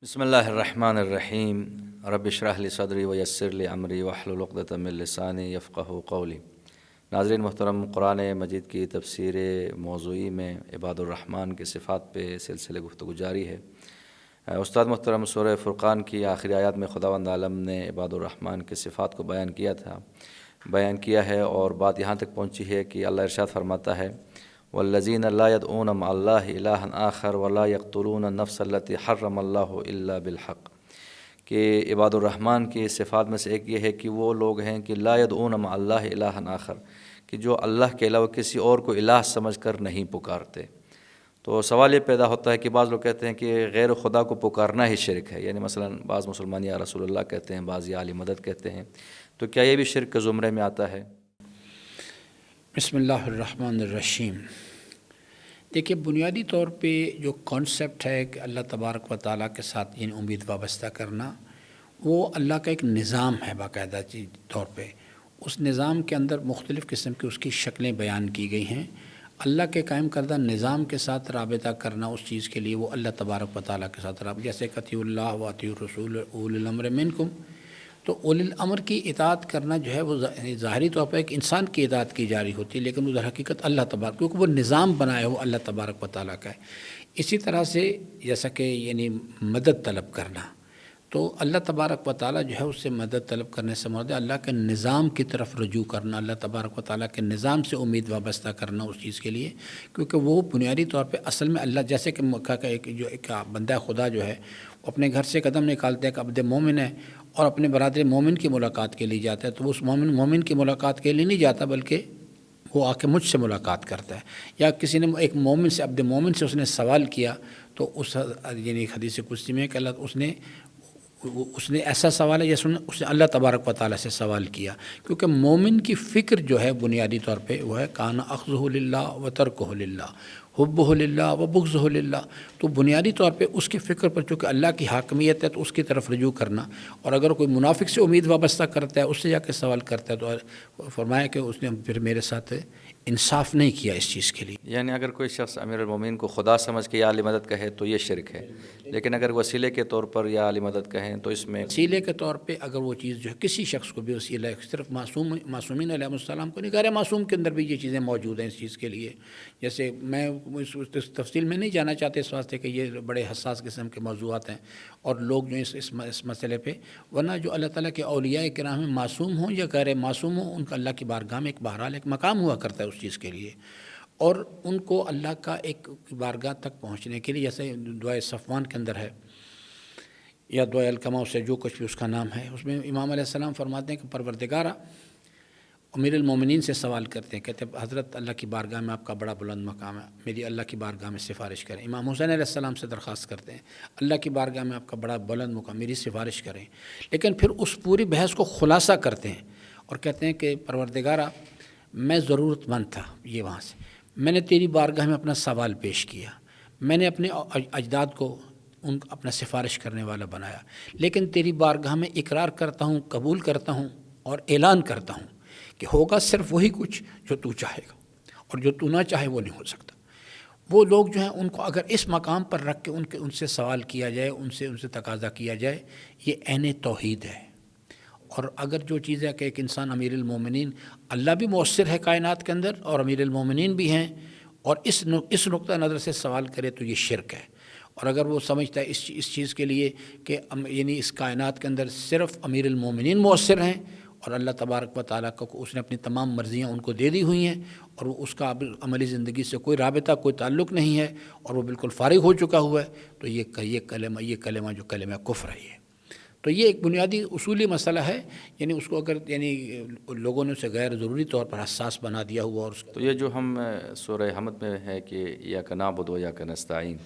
بسم اللہ الرحمن الرحیم رب اشرح لی صدری ویسر لی امری واحلل عقدۃ من لسانی یفقہوا قولی۔ ناظرین محترم، قرآن مجید کی تفسیر موضوعی میں عباد الرحمن کی صفات پہ سلسلے گفتگو جاری ہے۔ استاد محترم سورہ فرقان کی آخری آیات میں خداوند عالم نے عباد الرحمن کی صفات کو بیان کیا ہے، اور بات یہاں تک پہنچی ہے کہ اللہ ارشاد فرماتا ہے والذین لا يدعون مع اللہ الہا آخر ولا یقتلون النفس التی حرم اللہ الا بالحق، کہ عباد الرحمن کی صفات میں سے ایک یہ ہے کہ وہ لوگ ہیں کہ لا يدعون مع اللہ الہا آخر، کہ جو اللہ کے علاوہ کسی اور کو الہ سمجھ کر نہیں پکارتے۔ تو سوال یہ پیدا ہوتا ہے کہ بعض لوگ کہتے ہیں کہ غیر خدا کو پکارنا ہی شرک ہے، یعنی مثلا بعض مسلمان یا رسول اللہ کہتے ہیں، بعض یا علی مدد کہتے ہیں، تو کیا یہ بھی شرک کے زمرے میں آتا ہے؟ بسم اللہ الرحمن الرحیم۔ دیکھیے، بنیادی طور پہ جو کانسیپٹ ہے کہ اللہ تبارک و تعالیٰ کے ساتھ یعنی امید وابستہ کرنا، وہ اللہ کا ایک نظام ہے باقاعدہ طور پہ۔ اس نظام کے اندر مختلف قسم کی اس کی شکلیں بیان کی گئی ہیں۔ اللہ کے قائم کردہ نظام کے ساتھ رابطہ کرنا اس چیز کے لیے وہ اللہ تبارک و تعالیٰ کے ساتھ رابطہ، جیسے اطیعوا اللہ و اطیعوا الرسول اولی الامر منکم، تو اولی الامر کی اطاعت کرنا جو ہے وہ ظاہری طور پر ایک انسان کی اطاعت کی جاری ہوتی ہے، لیکن وہ در حقیقت اللہ تبارک، کیونکہ وہ نظام بنایا وہ اللہ تبارک و تعالیٰ کا ہے۔ اسی طرح سے جیسا کہ یعنی مدد طلب کرنا، تو اللہ تبارک و تعالیٰ جو ہے اس سے مدد طلب کرنے سے مراد اللہ کے نظام کی طرف رجوع کرنا، اللہ تبارک و تعالیٰ کے نظام سے امید وابستہ کرنا اس چیز کے لیے، کیونکہ وہ بنیادی طور پہ اصل میں اللہ، جیسے کہ مکہ کا ایک بندہ خدا جو ہے اپنے گھر سے قدم نکالتے ہیں کہ عبد مومن ہے اور اپنے برادر مومن کی ملاقات کے لیے جاتا ہے، تو وہ اس مومن کی ملاقات کے لیے نہیں جاتا، بلکہ وہ آ کے مجھ سے ملاقات کرتا ہے۔ یا کسی نے ایک مومن سے، عبد مومن سے اس نے سوال کیا، تو اس یعنی حدیث قدسی میں کہ اللہ اس نے ایسا سوال ہے جیسے اس نے اللہ تبارک و تعالیٰ سے سوال کیا، کیونکہ مومن کی فکر جو ہے بنیادی طور پہ وہ ہے کان اخذہ للہ و ترکہ للہ، حبہ للہ و بغضہ للہ۔ تو بنیادی طور پہ اس کی فکر پر چونکہ اللہ کی حاکمیت ہے تو اس کی طرف رجوع کرنا، اور اگر کوئی منافق سے امید وابستہ کرتا ہے، اس سے جا کے سوال کرتا ہے، تو فرمایا کہ اس نے پھر میرے ساتھ انصاف نہیں کیا اس چیز کے لیے۔ یعنی اگر کوئی شخص امیر المومنین کو خدا سمجھ کے یا علی مدد کہے تو یہ شرک ہے، لیکن اگر وسیلے کے طور پر یا علی مدد کہیں تو اس میں وسیلے کے طور پہ اگر وہ چیز جو ہے کسی شخص کو بھی وسیلہ ہے، صرف معصومین علیہ السلام کو نہیں، غیر معصوم کے اندر بھی یہ چیزیں موجود ہیں اس چیز کے لیے۔ جیسے میں اس تفصیل میں نہیں جانا چاہتے اس واسطے کہ یہ بڑے حساس قسم کے موضوعات ہیں، اور لوگ جو اس مسئلے پہ، ورنہ جو اللہ تعالیٰ کے اولیاء کرام میں معصوم ہوں یا غیر معصوم ہوں، ان کا اللہ کی بارگاہ میں ایک بہرحال ایک مقام ہوا کرتا ہے اس چیز کے لیے، اور ان کو اللہ کا ایک بارگاہ تک پہنچنے کے لیے، جیسے دعائے صفوان کے اندر ہے یا دعائے الکما، سے جو کچھ بھی اس کا نام ہے، اس میں امام علیہ السلام فرماتے ہیں کہ پروردگارہ، امیر المومنین سے سوال کرتے ہیں، کہتے ہیں حضرت اللہ کی بارگاہ میں آپ کا بڑا بلند مقام ہے، میری اللہ کی بارگاہ میں سفارش کریں۔ امام حسین علیہ السلام سے درخواست کرتے ہیں اللہ کی بارگاہ میں آپ کا بڑا بلند مقام، میری سفارش کریں۔ لیکن پھر اس پوری بحث کو خلاصہ کرتے ہیں اور کہتے ہیں کہ پروردگارہ، میں ضرورت مند تھا، یہ وہاں سے میں نے تیری بارگاہ میں اپنا سوال پیش کیا، میں نے اپنے اجداد کو اپنا سفارش کرنے والا بنایا، لیکن تیری بارگاہ میں اقرار کرتا ہوں، قبول کرتا ہوں اور اعلان کرتا ہوں کہ ہوگا صرف وہی کچھ جو تو چاہے گا، اور جو تو نہ چاہے وہ نہیں ہو سکتا۔ وہ لوگ جو ہیں ان کو اگر اس مقام پر رکھ کے ان سے سوال کیا جائے، ان سے تقاضا کیا جائے، یہ عین توحید ہے۔ اور اگر جو چیز ہے کہ ایک انسان امیر المومنین، اللہ بھی مؤثر ہے کائنات کے اندر اور امیر المومنین بھی ہیں، اور اس نقطہ نظر سے سوال کرے تو یہ شرک ہے۔ اور اگر وہ سمجھتا ہے اس چیز کے لیے کہ یعنی اس کائنات کے اندر صرف امیر المومنین مؤثر ہیں، اور اللہ تبارک و تعالیٰ کو اس نے اپنی تمام مرضیاں ان کو دے دی ہوئی ہیں، اور وہ اس کا عملی زندگی سے کوئی رابطہ، کوئی تعلق نہیں ہے، اور وہ بالکل فارغ ہو چکا ہوا ہے، تو یہ کلمہ جو کلمہ کفر ہے یہ۔ تو یہ ایک بنیادی اصولی مسئلہ ہے، یعنی اس کو اگر یعنی لوگوں نے اسے غیر ضروری طور پر حساس بنا دیا ہوا، اور تو یہ جو ہم سورہ حمد میں ہے کہ ایاک نعبد و ایاک نستعین،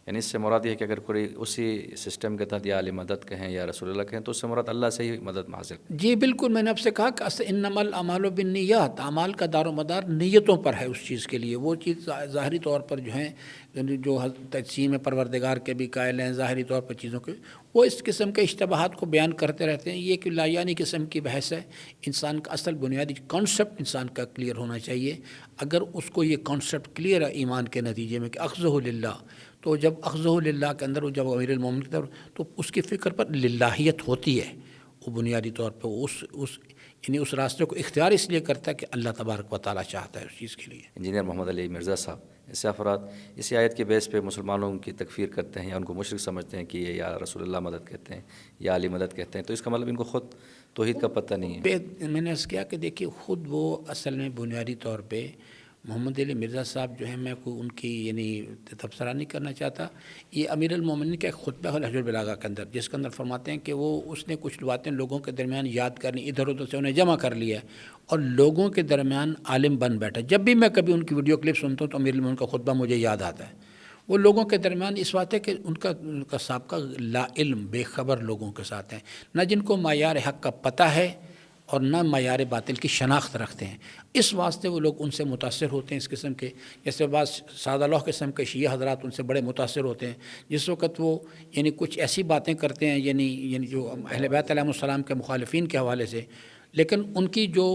یعنی اس سے مراد یہ ہے کہ اگر کوئی اسی سسٹم کے تحت یا علی مدد کہیں یا رسول اللہ کہیں تو اس سے مراد اللہ سے ہی مدد حاصل۔ جی بالکل، میں نے آپ سے کہا کہ انما الاعمال بالنیات، اعمال کا دار و مدار نیتوں پر ہے اس چیز کے لیے۔ وہ چیز ظاہری طور پر جو ہیں، جو تجسیم پروردگار کے بھی قائل ہیں ظاہری طور پر چیزوں کے، وہ اس قسم کے اشتباہات کو بیان کرتے رہتے ہیں. یہ کہ لایانی قسم کی بحث ہے. انسان کا اصل بنیادی کانسیپٹ انسان کا کلیئر ہونا چاہیے. اگر اس کو یہ کانسیپٹ کلیئر ہے ایمان کے نتیجے میں کہ اخذہ للہ، تو جب اخذہ للہ کے اندر جب امیر المومنین کی طرف، تو اس کی فکر پر للہیت ہوتی ہے. وہ بنیادی طور پہ یعنی اس راستے کو اختیار اس لیے کرتا ہے کہ اللہ تبارک و تعالیٰ چاہتا ہے اس چیز کے لیے. انجینئر محمد علی مرزا صاحب، ایسے افراد اسی آیت کے بیس پہ مسلمانوں کی تکفیر کرتے ہیں یا ان کو مشرک سمجھتے ہیں کہ یہ یا رسول اللہ مدد کہتے ہیں یا علی مدد کہتے ہیں، تو اس کا مطلب ان کو خود توحید کا پتہ نہیں ہے. میں نے عرض کیا کہ دیکھیے خود وہ اصل میں بنیادی طور پہ محمد علی مرزا صاحب جو ہیں، میں کو ان کی یعنی تبصرہ نہیں کرنا چاہتا. یہ امیر المومنین کا ایک خطبہ ہے نہج البلاغہ کے اندر، جس کے اندر فرماتے ہیں کہ اس نے کچھ باتیں لوگوں کے درمیان یاد کرنی، ادھر ادھر سے انہیں جمع کر لیا اور لوگوں کے درمیان عالم بن بیٹھا. جب بھی میں کبھی ان کی ویڈیو کلپ سنتا ہوں تو امیر المومنین کا خطبہ مجھے یاد آتا ہے. وہ لوگوں کے درمیان اس بات ہے کہ ان کا سابقہ لا علم بے خبر لوگوں کے ساتھ ہیں، نہ جن کو معیار حق کا پتہ ہے اور نہ معیار باطل کی شناخت رکھتے ہیں. اس واسطے وہ لوگ ان سے متاثر ہوتے ہیں اس قسم کے. جیسے بعض سادہ لوح قسم کے شیعہ حضرات ان سے بڑے متاثر ہوتے ہیں جس وقت وہ یعنی کچھ ایسی باتیں کرتے ہیں یعنی جو اہل بیت علیہ السلام کے مخالفین کے حوالے سے، لیکن ان کی جو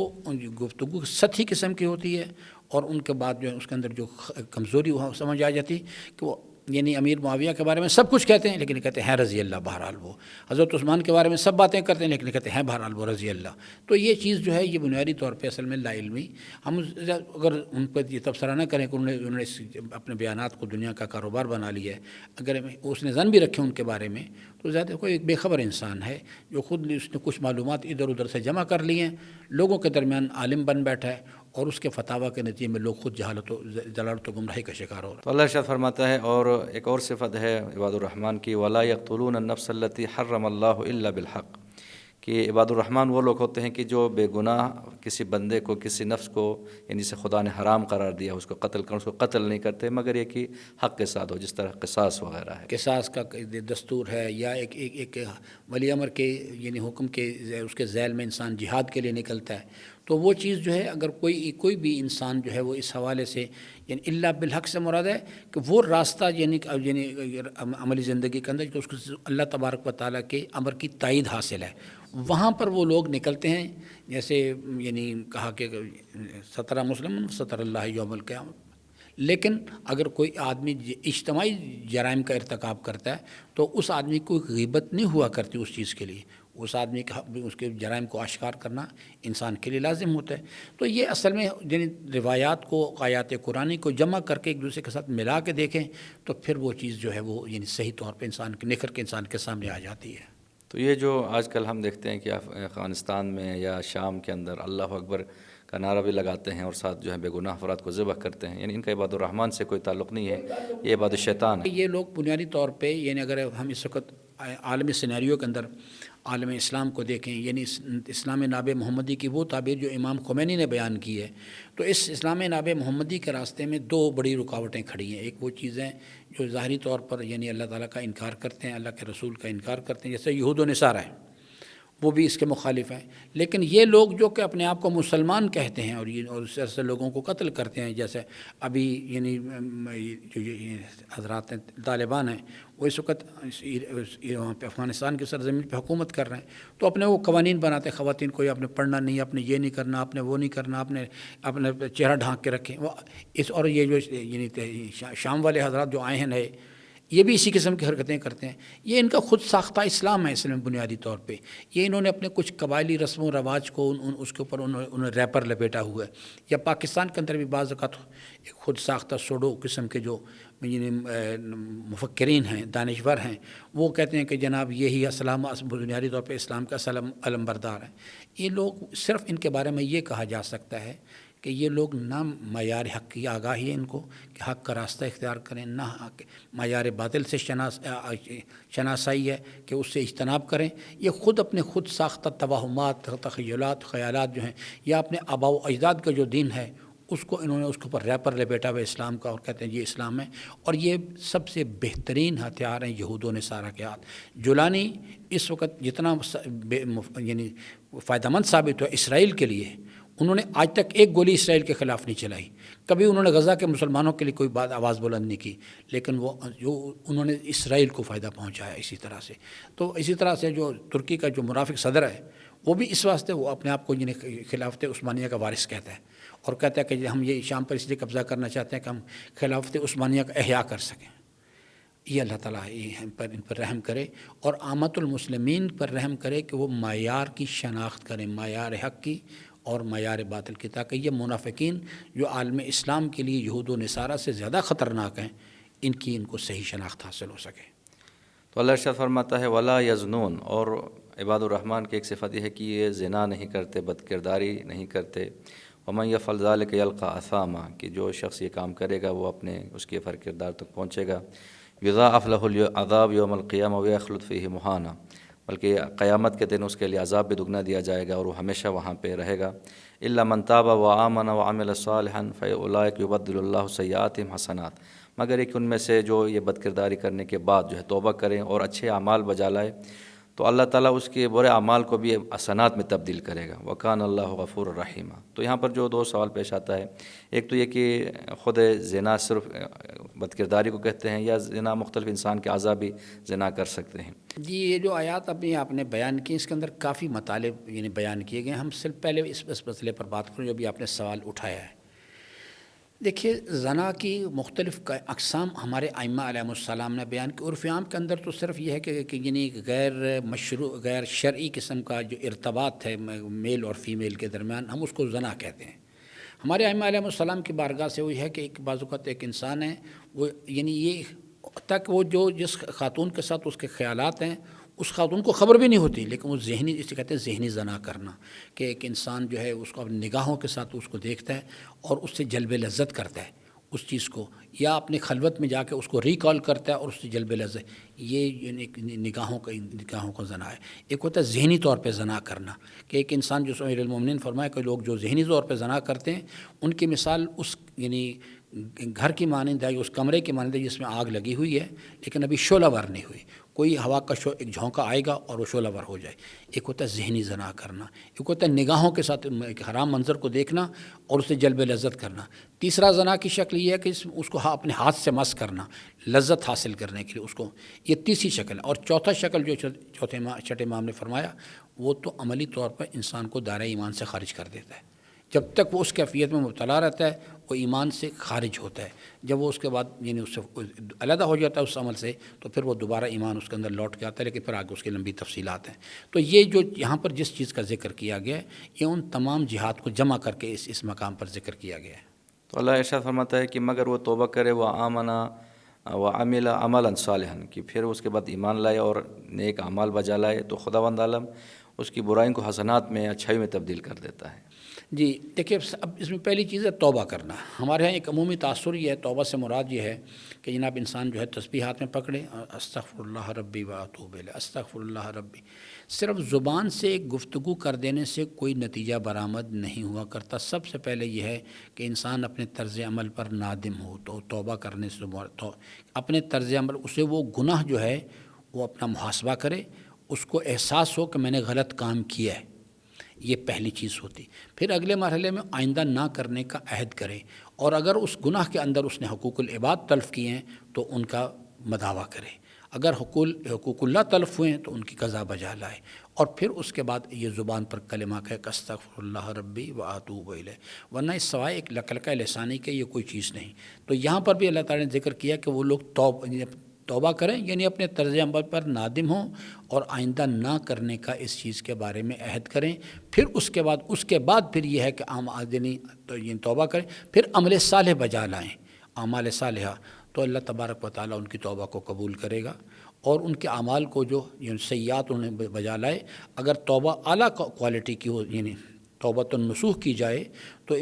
گفتگو سطحی قسم کی ہوتی ہے اور ان کے بعد جو ہے اس کے اندر جو کمزوری وہاں سمجھ آ جاتی کہ وہ یعنی امیر معاویہ کے بارے میں سب کچھ کہتے ہیں لیکن کہتے ہیں رضی اللہ. بہرحال وہ حضرت عثمان کے بارے میں سب باتیں کرتے ہیں لیکن کہتے ہیں بہرحال وہ رضی اللہ. تو یہ چیز جو ہے یہ بنیادی طور پہ اصل میں لا علمی. ہم اگر ان پر یہ تبصرہ نہ کریں کہ انہوں نے اپنے بیانات کو دنیا کا کاروبار بنا لیا ہے، اگر اس نے ظن بھی رکھے ان کے بارے میں، تو زیادہ کوئی ایک بے خبر انسان ہے جو خود اس نے کچھ معلومات ادھر ادھر سے جمع کر لی ہیں، لوگوں کے درمیان عالم بن بیٹھا ہے اور اس کے فتاویٰ کے نتیجے میں لوگ خود جہالت و ضلالت و گمراہی کا شکار ہو رہا ہے. تو اللہ ارشاد فرماتا ہے، اور ایک اور صفت ہے عباد الرحمن کی، وَلَا يَقْتُلُونَ النَّفْسَ الَّتِي حَرَّمَ اللَّهُ إِلَّا بِالْحَقِّ، کہ عباد الرحمن وہ لوگ ہوتے ہیں کہ جو بے گناہ کسی بندے کو، کسی نفس کو یعنی جسے خدا نے حرام قرار دیا اس کو قتل کریں، اس کو قتل نہیں کرتے مگر یہ کہ حق کے ساتھ ہو، جس طرح قصاص وغیرہ ہے. قصاص کا دستور ہے، یا ایک ولی امر کے یعنی حکم کے اس کے ذیل میں انسان جہاد کے لیے نکلتا ہے، تو وہ چیز جو ہے اگر کوئی بھی انسان جو ہے وہ اس حوالے سے یعنی اللہ بالحق سے مراد ہے کہ وہ راستہ یعنی عملی زندگی کے اندر جو اس کو اللہ تبارک و تعالیٰ کے امر کی تائید حاصل ہے، وہاں پر وہ لوگ نکلتے ہیں. جیسے یعنی کہا کہ سترہ مسلم ستر اللہ یوم القیامہ. لیکن اگر کوئی آدمی اجتماعی جرائم کا ارتکاب کرتا ہے تو اس آدمی کو غیبت نہیں ہوا کرتی اس چیز کے لیے، اس آدمی کا اس کے جرائم کو آشکار کرنا انسان کے لیے لازم ہوتا ہے. تو یہ اصل میں یعنی روایات کو، آیات قرآنی کو جمع کر کے ایک دوسرے کے ساتھ ملا کے دیکھیں تو پھر وہ چیز جو ہے وہ یعنی صحیح طور پہ انسان کے نکھر کے انسان کے سامنے آ جاتی ہے. تو یہ جو آج کل ہم دیکھتے ہیں کہ افغانستان میں یا شام کے اندر اللہ اکبر کا نعرہ بھی لگاتے ہیں اور ساتھ جو ہے بے گناہ افراد کو ذبح کرتے ہیں، یعنی ان کا عباد الرحمن سے کوئی تعلق نہیں ہے، یہ عباد الشیطان ہے. یہ لوگ بنیادی طور پہ یعنی اگر ہم اس وقت عالمی سینیریو کے اندر عالم اسلام کو دیکھیں، یعنی اسلام ناب محمدی کی وہ تعبیر جو امام خمینی نے بیان کی ہے، تو اس اسلام ناب محمدی کے راستے میں دو بڑی رکاوٹیں کھڑی ہیں. ایک وہ چیزیں جو ظاہری طور پر یعنی اللہ تعالیٰ کا انکار کرتے ہیں، اللہ کے رسول کا انکار کرتے ہیں، جیسے یہود و نصارہ ہیں، وہ بھی اس کے مخالف ہیں. لیکن یہ لوگ جو کہ اپنے آپ کو مسلمان کہتے ہیں اور اس سے لوگوں کو قتل کرتے ہیں، جیسے ابھی یعنی جو حضرات ہیں طالبان ہیں، وہ اس وقت وہاں پہ افغانستان کی سرزمین پہ حکومت کر رہے ہیں، تو اپنے وہ قوانین بناتے ہیں خواتین کو آپ نے پڑھنا نہیں، آپ نے یہ نہیں کرنا، آپ نے وہ نہیں کرنا، آپ نے اپنے چہرہ ڈھانک کے رکھیں. اور یہ جو یعنی شام والے حضرات جو آئے ہیں نئے، یہ بھی اسی قسم کی حرکتیں کرتے ہیں. یہ ان کا خود ساختہ اسلام ہے اصل میں بنیادی طور پہ. یہ انہوں نے اپنے کچھ قبائلی رسم و رواج کو اس کے اوپر انہوں ریپر لپیٹا ہوا ہے. یا پاکستان کے اندر بھی بعض اوقات ایک خود ساختہ سوڈو قسم کے جو یعنی مفکرین ہیں، دانشور ہیں، وہ کہتے ہیں کہ جناب یہی اسلام بنیادی طور پہ اسلام کا علم بردار ہے. یہ لوگ صرف ان کے بارے میں یہ کہا جا سکتا ہے کہ یہ لوگ نہ معیار حق کی آگاہی ہے ان کو کہ حق کا راستہ اختیار کریں، نہ معیار باطل سے شناسائی ہے کہ اس سے اجتناب کریں. یہ خود اپنے خود ساختہ توہمات، تخیلات، خیالات جو ہیں، یا اپنے آباء و اجداد کا جو دین ہے اس کو انہوں نے اس کے اوپر ریپر لپیٹا ہوا اسلام کا اور کہتے ہیں یہ اسلام ہے. اور یہ سب سے بہترین ہتھیار ہیں یہود و نصارہ کے ہاتھ. جولانی اس وقت جتنا یعنی فائدہ مند ثابت ہوا اسرائیل کے لیے، انہوں نے آج تک ایک گولی اسرائیل کے خلاف نہیں چلائی، کبھی انہوں نے غزہ کے مسلمانوں کے لیے کوئی بات آواز بلند نہیں کی، لیکن وہ جو انہوں نے اسرائیل کو فائدہ پہنچایا اسی طرح سے۔ تو اسی طرح سے جو ترکی کا جو مرافق صدر ہے وہ بھی اس واسطے وہ اپنے آپ کو خلافت عثمانیہ کا وارث کہتا ہے، اور کہتا ہے کہ ہم یہ شام پر اس لیے قبضہ کرنا چاہتے ہیں کہ ہم خلافت عثمانیہ کا احیاء کر سکیں۔ یہ اللہ تعالیٰ ان پر رحم کرے، اور عامت المسلمین پر رحم کرے کہ وہ معیار کی شناخت کریں، معیار حق کی اور معیار باطل کی، تاکہ یہ منافقین جو عالم اسلام کے لیے یہود و نصارہ سے زیادہ خطرناک ہیں، ان کو صحیح شناخت حاصل ہو سکے۔ تو اللہ ارشاد فرماتا ہے ولا یزنون، اور عباد الرحمن کی ایک صفت یہ ہے کہ یہ زنا نہیں کرتے، بد کرداری نہیں کرتے۔ ومن یفعل ذلک یلقی اثاما، کہ جو شخص یہ کام کرے گا وہ اپنے اس کے فر کردار تک پہنچے گا۔ یضاعف لہ العذاب یوم القیامہ ویخلد فیہ مہانا، بلکہ قیامت کے دن اس کے لیے عذاب بھی دگنا دیا جائے گا اور وہ ہمیشہ وہاں پہ رہے گا۔ الا من تاب وآمن وعمل صالحا فاولئک یبدل اللہ سیئاتہم حسنات، مگر ایک ان میں سے جو یہ بد کرداری کرنے کے بعد جو ہے توبہ کریں اور اچھے اعمال بجا لائے تو اللہ تعالیٰ اس کے برے اعمال کو بھی حسنات میں تبدیل کرے گا۔ وکان اللہ غفور الرحیم۔ تو یہاں پر جو دو سوال پیش آتا ہے، ایک تو یہ کہ خود زنا صرف بد کرداری کو کہتے ہیں، یا زنا مختلف انسان کے اعضاء بھی زنا کر سکتے ہیں؟ جی، یہ جو آیات ابھی آپ نے بیان کی اس کے اندر کافی مطالب بیان کیے گئے ہیں۔ ہم صرف پہلے اس مسئلے پر بات کریں جو ابھی آپ نے سوال اٹھایا ہے۔ دیکھیے، زنا کی مختلف اقسام ہمارے ائمہ علیہم السلام نے بیان کی۔ عرف عام کے اندر تو صرف یہ ہے کہ غیر مشروع، غیر شرعی قسم کا جو ارتباط ہے میل اور فیمیل کے درمیان، ہم اس کو زنا کہتے ہیں۔ ہمارے ائمہ علیہم السلام کی بارگاہ سے وہی ہے کہ ایک بعض اوقات ایک انسان ہے، وہ یہ تک وہ جس خاتون کے ساتھ اس کے خیالات ہیں اس خاتون کو خبر بھی نہیں ہوتی، لیکن وہ ذہنی، اسے کہتے ہیں ذہنی زنا کرنا، کہ ایک انسان جو ہے اس کو اپنی نگاہوں کے ساتھ اس کو دیکھتا ہے اور اس سے جلب لذت کرتا ہے اس چیز کو، یا اپنی خلوت میں جا کے اس کو ریکال کرتا ہے اور اس سے جلب لذت، یہ نگاہوں کا زنا ہے۔ ایک ہوتا ہے ذہنی طور پہ زنا کرنا، کہ ایک انسان جو امیر المومنین فرمایا کہ لوگ جو ذہنی طور پہ زنا کرتے ہیں ان کی مثال اس گھر کی مانند ہے، اس کمرے کی مانند ہے جس میں آگ لگی ہوئی ہے لیکن ابھی شعلہ ور نہیں ہوئی، کوئی ہوا کا ایک جھونکا آئے گا اور وہ شعلہ ور ہو جائے۔ ایک ہوتا ہے ذہنی زنا کرنا، ایک ہوتا ہے نگاہوں کے ساتھ ایک حرام منظر کو دیکھنا اور اسے جلب لذت کرنا۔ تیسرا زنا کی شکل یہ ہے کہ اس کو اپنے ہاتھ سے مس کرنا لذت حاصل کرنے کے لیے اس کو، یہ تیسری شکل ہے۔ اور چوتھا شکل جو چھٹے امام نے فرمایا وہ تو عملی طور پر انسان کو دائرہ ایمان سے خارج کر دیتا ہے۔ جب تک وہ اس کیفیت میں مبتلا رہتا ہے وہ ایمان سے خارج ہوتا ہے، جب وہ اس کے بعد اس سے علیحدہ ہو جاتا ہے اس عمل سے تو پھر وہ دوبارہ ایمان اس کے اندر لوٹ کے آتا ہے، لیکن پھر آگے اس کی لمبی تفصیلات ہیں۔ تو یہ جو یہاں پر جس چیز کا ذکر کیا گیا ہے یہ ان تمام جہات کو جمع کر کے اس مقام پر ذکر کیا گیا ہے۔ تو اللہ ارشاد فرماتا ہے کہ مگر وہ توبہ کرے، وہ آمنا وعمل عملا صالحا، کہ پھر اس کے بعد ایمان لائے اور نیک اعمال بجا لائے تو خداوند عالم اس کی برائیوں کو حسنات میں، اچھائی میں تبدیل کر دیتا ہے۔ جی دیکھیے، اب اس میں پہلی چیز ہے توبہ کرنا۔ ہمارے یہاں ایک عمومی تاثر یہ ہے، توبہ سے مراد یہ ہے کہ جناب انسان جو ہے تسبیح ہاتھ میں پکڑے، استغفر اللہ ربی و اتوب الیہ، استغفر اللہ ربی۔ صرف زبان سے ایک گفتگو کر دینے سے کوئی نتیجہ برآمد نہیں ہوا کرتا۔ سب سے پہلے یہ ہے کہ انسان اپنے طرز عمل پر نادم ہو، تو توبہ کرنے سے اپنے طرز عمل، اسے وہ گناہ جو ہے وہ اپنا محاسبہ کرے، اس کو احساس ہو کہ میں نے غلط کام کیا ہے، یہ پہلی چیز ہوتی۔ پھر اگلے مرحلے میں آئندہ نہ کرنے کا عہد کرے، اور اگر اس گناہ کے اندر اس نے حقوق العباد تلف کیے ہیں تو ان کا مداوع کرے، اگر حقوق اللہ تلف ہوئے ہیں تو ان کی قضا بجا لائے، اور پھر اس کے بعد یہ زبان پر کلمہ کہے کہ استغفر اللہ ربی و اتوب الیہ، ورنہ اس سوائے ایک لکلکہ لسانی کے یہ کوئی چیز نہیں۔ تو یہاں پر بھی اللہ تعالیٰ نے ذکر کیا کہ وہ لوگ توبہ کریں، یعنی اپنے طرز عمل پر نادم ہوں اور آئندہ نہ کرنے کا اس چیز کے بارے میں عہد کریں۔ پھر اس کے بعد پھر یہ ہے کہ توبہ کریں، پھر عمل صالح بجا لائیں، اعمال صالحہ، تو اللہ تبارک و تعالیٰ ان کی توبہ کو قبول کرے گا، اور ان کے اعمال کو جو سیئات انہیں بجا لائے۔ اگر توبہ اعلیٰ کوالٹی کی ہو، یعنی توبۃ النصوح کی جائے، تو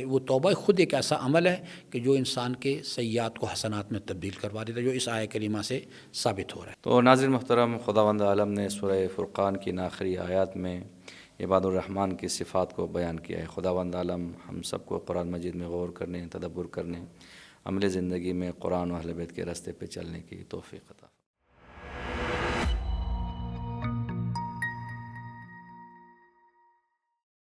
وہ توبہ خود ایک ایسا عمل ہے کہ جو انسان کے سیئات کو حسنات میں تبدیل کروا دیتا ہے، جو اس آیہ کریمہ سے ثابت ہو رہا ہے۔ تو ناظرین محترم، خداوند عالم نے سورہ فرقان کی آخری آیات میں عباد الرحمن کی صفات کو بیان کیا ہے۔ خداوند عالم ہم سب کو قرآن مجید میں غور کرنے، تدبر کرنے، عملی زندگی میں قرآن و اہل بیت کے راستے پہ چلنے کی توفیق عطا